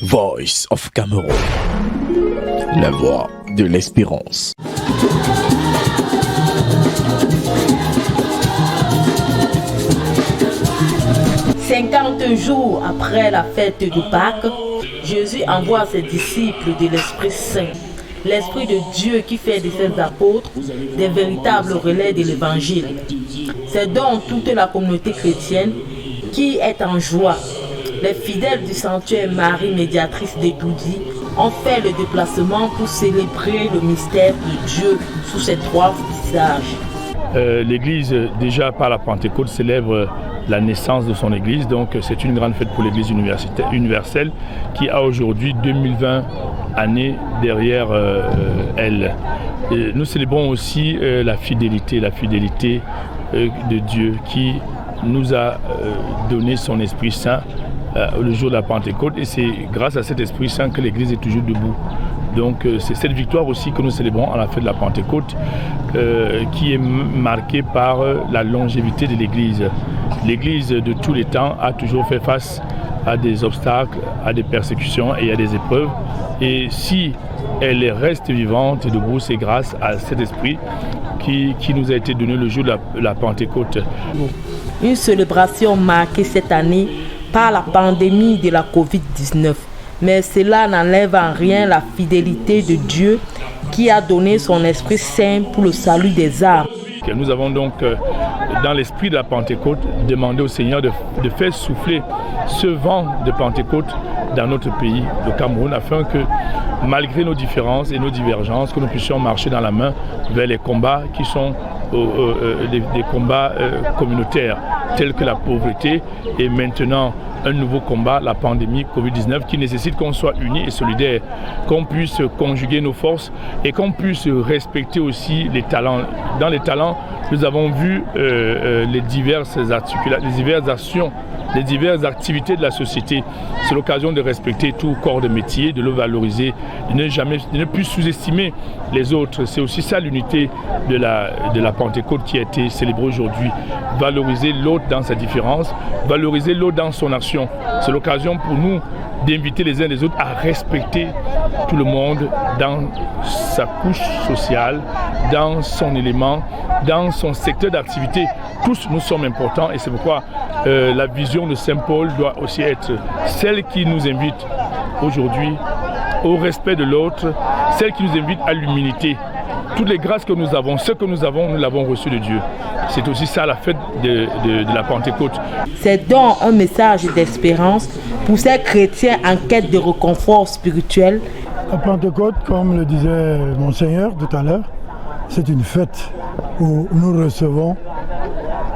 Voice of Cameroun, la voix de l'espérance. Cinquante jours après la fête de Pâques, Jésus envoie ses disciples de l'Esprit Saint, l'Esprit de Dieu qui fait de ses apôtres des véritables relais de l'Évangile. C'est donc toute la communauté chrétienne qui est en joie. Les fidèles du sanctuaire Marie médiatrice d'Etoudi ont fait le déplacement pour célébrer le mystère de Dieu sous ses trois visages. L'Église, déjà par la Pentecôte, célèbre la naissance de son Église. Donc c'est une grande fête pour l'Église universelle qui a aujourd'hui 2020 années derrière elle. Et nous célébrons aussi la fidélité de Dieu qui nous a donné son Esprit Saint le jour de la Pentecôte, et c'est grâce à cet Esprit Saint que l'Église est toujours debout. Donc c'est cette victoire aussi que nous célébrons à la fête de la Pentecôte qui est marquée par la longévité de l'Église. L'Église de tous les temps a toujours fait face à des obstacles, à des persécutions et à des épreuves. Et si elle reste vivante et debout, c'est grâce à cet esprit qui nous a été donné le jour de la Pentecôte. Une célébration marquée cette année par la pandémie de la Covid-19. Mais cela n'enlève en rien la fidélité de Dieu qui a donné son Esprit Saint pour le salut des âmes. Nous avons donc, dans l'esprit de la Pentecôte, demandé au Seigneur de faire souffler ce vent de Pentecôte dans notre pays, le Cameroun, afin que, malgré nos différences et nos divergences, que nous puissions marcher dans la main vers les combats qui sont des combats communautaires, tels que la pauvreté et maintenant un nouveau combat, la pandémie Covid-19, qui nécessite qu'on soit unis et solidaires, qu'on puisse conjuguer nos forces et qu'on puisse respecter aussi les talents. Dans les talents, nous avons vu les diverses actions, les diverses activités de la société. C'est l'occasion de respecter tout corps de métier, de le valoriser, de ne plus sous-estimer les autres. C'est aussi ça l'unité de la Pentecôte qui a été célébrée aujourd'hui. Valoriser l'autre dans sa différence, valoriser l'autre dans son action. C'est l'occasion pour nous d'inviter les uns les autres à respecter tout le monde dans sa couche sociale, dans son élément, dans son secteur d'activité. Tous nous sommes importants et c'est pourquoi la vision de Saint Paul doit aussi être celle qui nous invite aujourd'hui au respect de l'autre, celle qui nous invite à l'humilité. Toutes les grâces que nous avons, ce que nous l'avons reçu de Dieu. C'est aussi ça la fête de la Pentecôte. C'est donc un message d'espérance pour ces chrétiens en quête de réconfort spirituel. La Pentecôte, comme le disait Monseigneur tout à l'heure, c'est une fête où nous recevons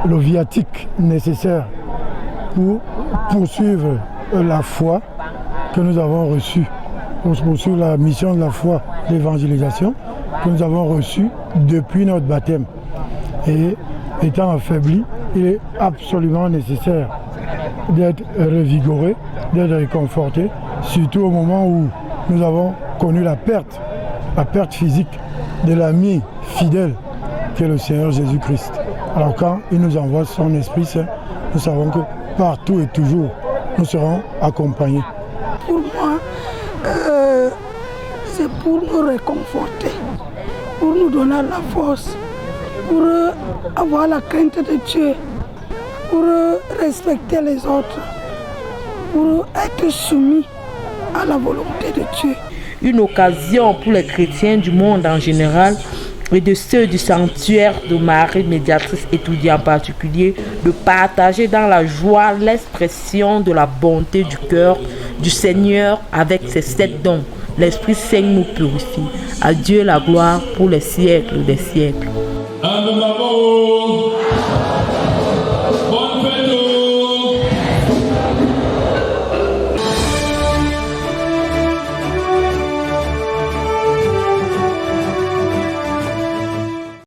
le viatique nécessaire pour poursuivre la foi que nous avons reçue, pour poursuivre la mission de la foi d'évangélisation que nous avons reçue depuis notre baptême. Et étant affaibli, il est absolument nécessaire d'être revigoré, d'être réconforté, surtout au moment où nous avons connu la perte physique de l'ami fidèle qu'est le Seigneur Jésus-Christ. Alors quand il nous envoie son Esprit Saint, nous savons que partout et toujours, nous serons accompagnés. Pour moi, c'est pour nous réconforter, pour nous donner la force, pour avoir la crainte de Dieu, pour respecter les autres, pour être soumis à la volonté de Dieu. Une occasion pour les chrétiens du monde en général et de ceux du sanctuaire de Marie médiatrice Etoudi en particulier, de partager dans la joie l'expression de la bonté du cœur du Seigneur avec ses 7 dons. L'Esprit Saint nous purifie. À Dieu la gloire pour les siècles des siècles.